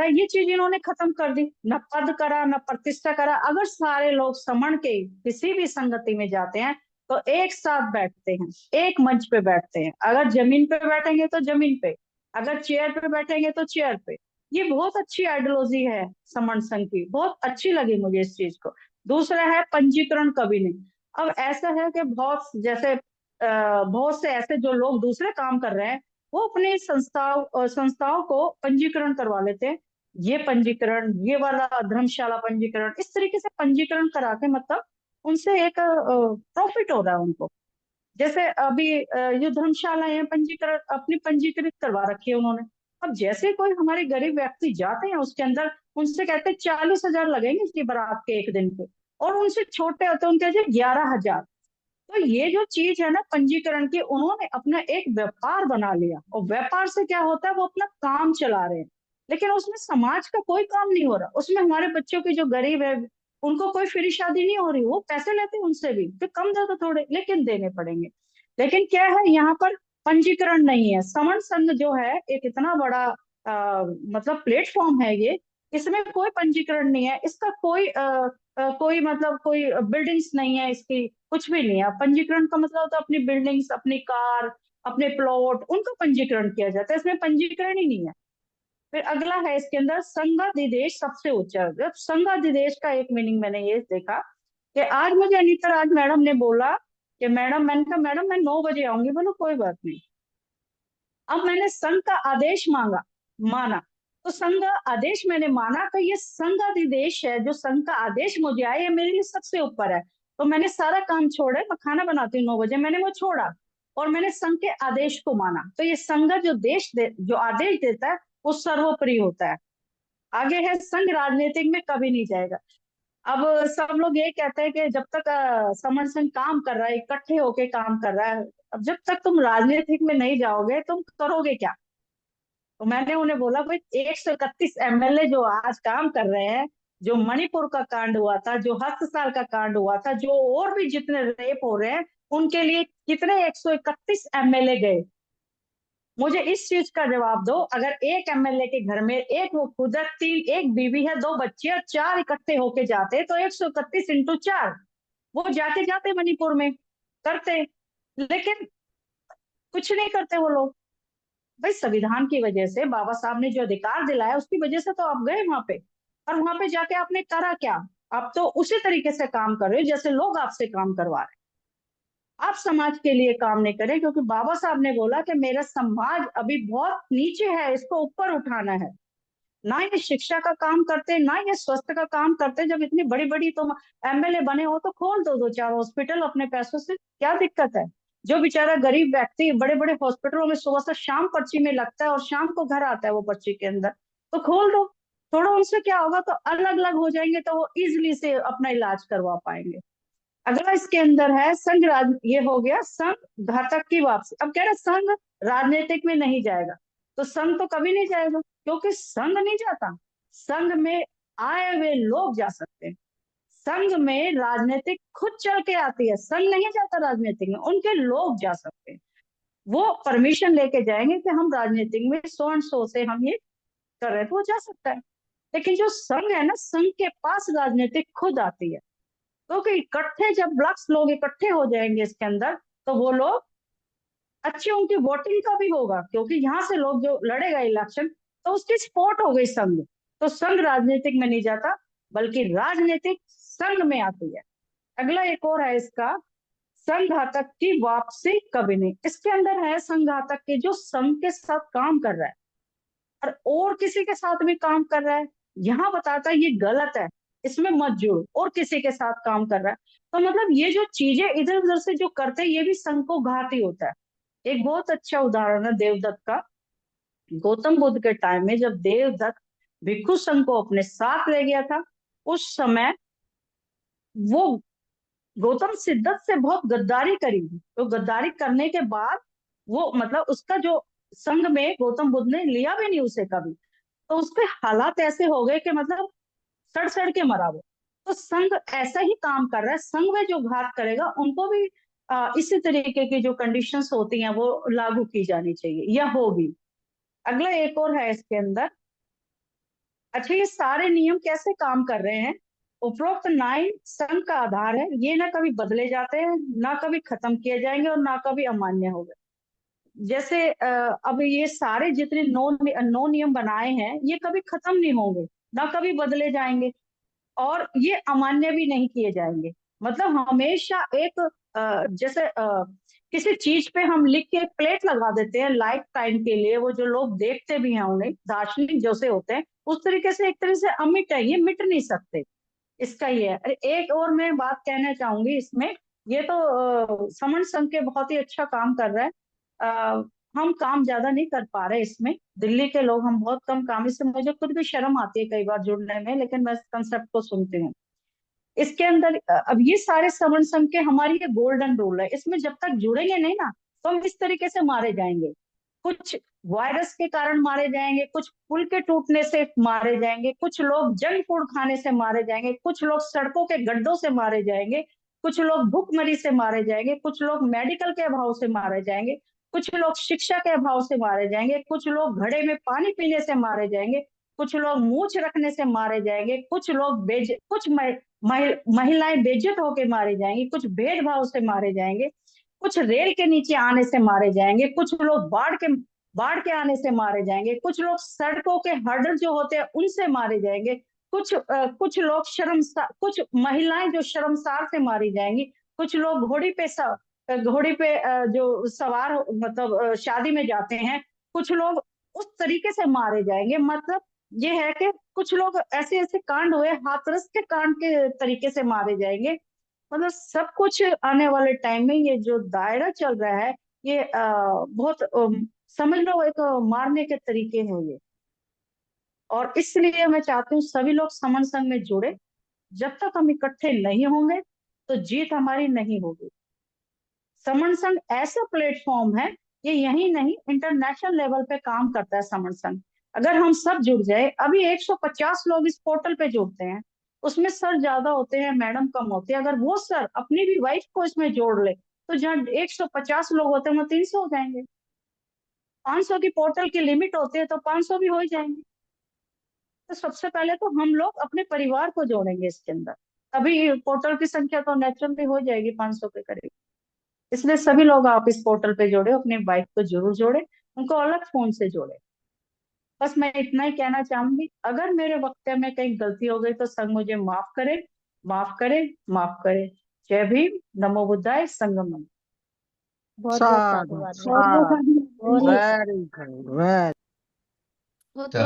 है ये चीज इन्होंने खत्म कर दी, न पद करा न प्रतिष्ठा करा। अगर सारे लोग समण के किसी भी संगति में जाते हैं तो एक साथ बैठते हैं, एक मंच पे बैठते हैं। अगर जमीन पे बैठेंगे तो जमीन पे, अगर चेयर पे बैठेंगे तो चेयर पे। ये बहुत अच्छी आइडियोलॉजी है समण संघ की, बहुत अच्छी लगी मुझे इस चीज को। दूसरा है पंजीकरण कभी नहीं। अब ऐसा है कि बहुत से ऐसे जो लोग दूसरे काम कर रहे हैं वो अपनी संस्थाओं को पंजीकरण करवा लेते हैं। ये पंजीकरण, ये वाला धर्मशाला पंजीकरण, इस तरीके से पंजीकरण करा के मतलब उनसे एक प्रॉफिट हो रहा है उनको। जैसे अभी ये धर्मशालाएं हैं, पंजीकरण अपनी पंजीकृत करवा रखी है उन्होंने। अब जैसे कोई हमारे गरीब व्यक्ति जाते हैं उसके अंदर, उनसे कहते हैं 40,000 लगेंगे इसकी बारात के एक दिन के, और उनसे छोटे होते हैं उनके 11,000। तो ये जो चीज है ना पंजीकरण की, उन्होंने अपना एक व्यापार बना लिया, और व्यापार से क्या होता है वो अपना काम चला रहे हैं। लेकिन उसमें समाज का कोई काम नहीं हो रहा, उसमें हमारे बच्चों की जो गरीब है उनको कोई फ्री शादी नहीं हो रही। वो पैसे लेते हैं उनसे भी, फिर कम दे दो थोड़े लेकिन देने पड़ेंगे। लेकिन क्या है यहाँ पर पंजीकरण नहीं है। समण संघ जो है एक इतना बड़ा मतलब प्लेटफॉर्म है ये, इसमें कोई पंजीकरण नहीं है, इसका कोई मतलब कोई बिल्डिंग्स नहीं है इसकी, कुछ भी नहीं है। पंजीकरण का मतलब होता है अपनी बिल्डिंग्स, अपनी कार, अपने प्लॉट, उनका पंजीकरण किया जाता है, इसमें पंजीकरण ही नहीं है। फिर अगला है इसके अंदर संघाधिदेश सबसे ऊंचा। जब संघाधिदेश का एक मीनिंग मैंने ये देखा कि आज मुझे अनिता राज मैडम ने बोला कि मैडम, मैंने कहा मैडम मैं 9 बजे आऊंगी। बोलो कोई बात नहीं। अब मैंने संघ का आदेश माना, तो संघ आदेश मैंने माना तो ये संघ अधिदेश है, जो संघ का आदेश मुझे आया ये मेरे लिए सबसे ऊपर है। तो मैंने सारा काम छोड़े, मैं खाना बनाती हूँ 9 बजे, मैंने वो छोड़ा और मैंने संघ के आदेश को माना। तो ये संघ जो आदेश देता है वो सर्वोपरि होता है। आगे है संघ राजनीतिक में कभी नहीं जाएगा। अब सब लोग ये कहते हैं कि जब तक समर संघ काम कर रहा है, इकट्ठे होके काम कर रहा है, अब जब तक तुम राजनीतिक में नहीं जाओगे तुम करोगे क्या? तो मैंने उन्हें बोला भाई 131 एमएलए जो आज काम कर रहे हैं, जो मणिपुर का कांड हुआ था, जो हस्तसाल का कांड हुआ था, जो और भी जितने रेप हो रहे हैं, उनके लिए कितने 131 एमएलए गए? मुझे इस चीज का जवाब दो। अगर एक एमएलए के घर में एक वो खुद है, तीन, एक बीवी है, 2 बच्चे और 4 इकट्ठे होके जाते तो 131 × 4 वो जाते जाते मणिपुर में करते। लेकिन कुछ नहीं करते वो लोग। भाई संविधान की वजह से बाबा साहब ने जो अधिकार दिलाया उसकी वजह से तो आप गए वहां पे, और वहां पे जाके आपने करा क्या? आप तो उसी तरीके से काम कर रहे हो जैसे लोग आपसे काम करवा रहे हैं। आप समाज के लिए काम नहीं करें, क्योंकि बाबा साहब ने बोला कि मेरा समाज अभी बहुत नीचे है, इसको ऊपर उठाना है। ना ये शिक्षा का काम करते, ना ये स्वास्थ्य का काम करते। जब इतनी बड़ी बड़ी तुम एमएलए बने हो तो खोल दो 2-4 हॉस्पिटल अपने पैसों से, क्या दिक्कत है? जो बेचारा गरीब व्यक्ति बड़े बड़े हॉस्पिटलों में सुबह से शाम पर्ची में लगता है और शाम को घर आता है वो पर्ची के अंदर, तो खोल दो। थोड़ा उनसे क्या होगा, तो अलग अलग हो जाएंगे तो वो इजिली से अपना इलाज करवा पाएंगे। अगला इसके अंदर है ये हो गया संघ घातक की वापसी। अब कह रहे संघ राजनीतिक में नहीं जाएगा, तो संघ तो कभी नहीं जाएगा, क्योंकि संघ नहीं जाता। संघ में आए हुए लोग जा सकते हैं। संघ में राजनीतिक खुद चल के आती है, संघ नहीं जाता राजनीतिक में, उनके लोग जा सकते हैं। वो परमिशन लेके जाएंगे कि हम राजनीतिक में सो एंड सो से हम ये कर रहे हैं, तो वो जा सकता है। लेकिन जो संघ है ना, संघ के पास राजनीतिक खुद आती है। क्योंकि इकट्ठे जब लाख लोग इकट्ठे हो जाएंगे इसके अंदर, तो वो लोग अच्छी, उनकी वोटिंग का भी होगा, क्योंकि यहाँ से लोग जो लड़ेगा इलेक्शन तो उसकी सपोर्ट हो गई संघ। तो संघ राजनीतिक में नहीं जाता, बल्कि राजनीतिक संघ में आती है। अगला एक और है इसका, संघातक की वापसी कभी नहीं। इसके अंदर है संघातक के जो संघ के साथ काम कर रहा है और किसी के साथ भी काम कर रहा है, यहाँ बताता है ये गलत है, इसमें मत जुड़ो, और किसी के साथ काम कर रहा है। तो मतलब ये जो चीजें इधर उधर से जो करते हैं ये भी संघ को घाती होता है। एक बहुत अच्छा उदाहरण है देवदत्त का। गौतम बुद्ध के टाइम में जब देवदत्त भिक्षु संघ को अपने साथ ले गया था, उस समय वो गौतम सिद्धत से बहुत गद्दारी करी। तो गद्दारी करने के बाद वो मतलब उसका जो संघ में गौतम बुद्ध ने लिया भी नहीं उसे कभी। तो उसके हालात ऐसे हो गए कि मतलब सड़ सड़ के मरा वो। तो संघ ऐसा ही काम कर रहा है, संघ में जो घात करेगा उनको भी इसी तरीके की जो कंडीशंस होती हैं वो लागू की जानी चाहिए या होगी। अगला एक और है इसके अंदर, अच्छा, ये सारे नियम कैसे काम कर रहे हैं? उपरोक्त 9 संघ का आधार है, ये ना कभी बदले जाते हैं, ना कभी खत्म किए जाएंगे और ना कभी अमान्य होंगे। जैसे अब ये सारे जितने नौ नियम बनाए हैं, ये कभी खत्म नहीं होंगे, ना कभी बदले जाएंगे, और ये अमान्य भी नहीं किए जाएंगे। मतलब हमेशा एक जैसे किसी चीज पे हम लिख के प्लेट लगा देते हैं लाइफ टाइम के लिए, वो जो लोग देखते भी हैं उन्हें दार्शनिक जैसे होते हैं, उस तरीके से एक तरह से अमिट है, ये मिट नहीं सकते। इसका ये है। अरे एक और मैं बात कहना चाहूंगी इसमें, ये तो समन संघ के बहुत ही अच्छा काम कर रहा है। हम काम ज्यादा नहीं कर पा रहे इसमें, दिल्ली के लोग हम बहुत कम काम, इससे मुझे खुद भी शर्म आती है कई बार जुड़ने में, लेकिन मैं इस कंसेप्ट को सुनती हूँ। इसके अंदर अब ये सारे समन संघ के हमारी ये गोल्डन रूल है, इसमें जब तक जुड़ेंगे नहीं ना, तो हम इस तरीके से मारे जाएंगे। कुछ वायरस के कारण मारे जाएंगे, कुछ पुल के टूटने से मारे जाएंगे, कुछ लोग जंक फूड खाने से मारे जाएंगे, कुछ लोग सड़कों के गड्ढों से मारे जाएंगे, कुछ लोग भूखमरी से मारे जाएंगे, कुछ लोग मेडिकल के अभाव से मारे जाएंगे, कुछ लोग शिक्षा के अभाव से मारे जाएंगे, कुछ लोग घड़े में पानी पीने से मारे जाएंगे, कुछ लोग मूछ रखने से मारे जाएंगे, कुछ लोग कुछ महिलाएं बेइज्जत होकर मारे जाएंगी, कुछ भेदभाव से मारे जाएंगे, कुछ रेल के नीचे आने से मारे जाएंगे, कुछ लोग बाढ़ के आने से मारे जाएंगे, कुछ लोग सड़कों के हर्डल जो होते हैं उनसे मारे जाएंगे, कुछ लोग कुछ महिलाएं जो शर्मसार से मारी जाएंगी, कुछ लोग घोड़ी पे जो सवार मतलब शादी में जाते हैं, कुछ लोग उस तरीके से मारे जाएंगे। मतलब ये है कि कुछ लोग ऐसे ऐसे कांड हुए, हाथरस के कांड के तरीके से मारे जाएंगे। मतलब सब कुछ आने वाले टाइम में ये जो दायरा चल रहा है, ये बहुत समझ लो एक मारने के तरीके हैं ये। और इसलिए मैं चाहती हूँ सभी लोग समन संघ में जुड़े। जब तक हम इकट्ठे नहीं होंगे तो जीत हमारी नहीं होगी। समन संघ ऐसा प्लेटफॉर्म है, ये यही नहीं इंटरनेशनल लेवल पे काम करता है समन संघ। अगर हम सब जुड़ जाए, अभी 150 लोग इस पोर्टल पे जुड़ते हैं, उसमें सर ज्यादा होते हैं मैडम कम होते हैं, अगर वो सर अपनी भी वाइफ को इसमें जोड़ ले, तो जहाँ 150 लोग होते हैं वो 300 हो जाएंगे। 500 की पोर्टल की लिमिट होती है तो 500 भी हो ही जाएंगे। तो सबसे पहले तो हम लोग अपने परिवार को जोड़ेंगे इसके अंदर, तभी पोर्टल की संख्या तो नेचुरली हो जाएगी 500 के करीब। इसलिए सभी लोग आप इस पोर्टल पे जोड़े, अपने बाइक को जरूर जोड़े, उनको अलग फोन से जोड़े। बस मैं इतना ही कहना चाहूंगी। अगर मेरे वक्त में कहीं गलती हो गई तो संग मुझे माफ करे, माफ करे, माफ करे। जय भीम, नमो बुद्धाय, संगम। बहुत बहुत साधु साधुवाद बहुत बहुत साधु धन्यवाद। बहुत जी। वेरी गुड वेरी बहुत।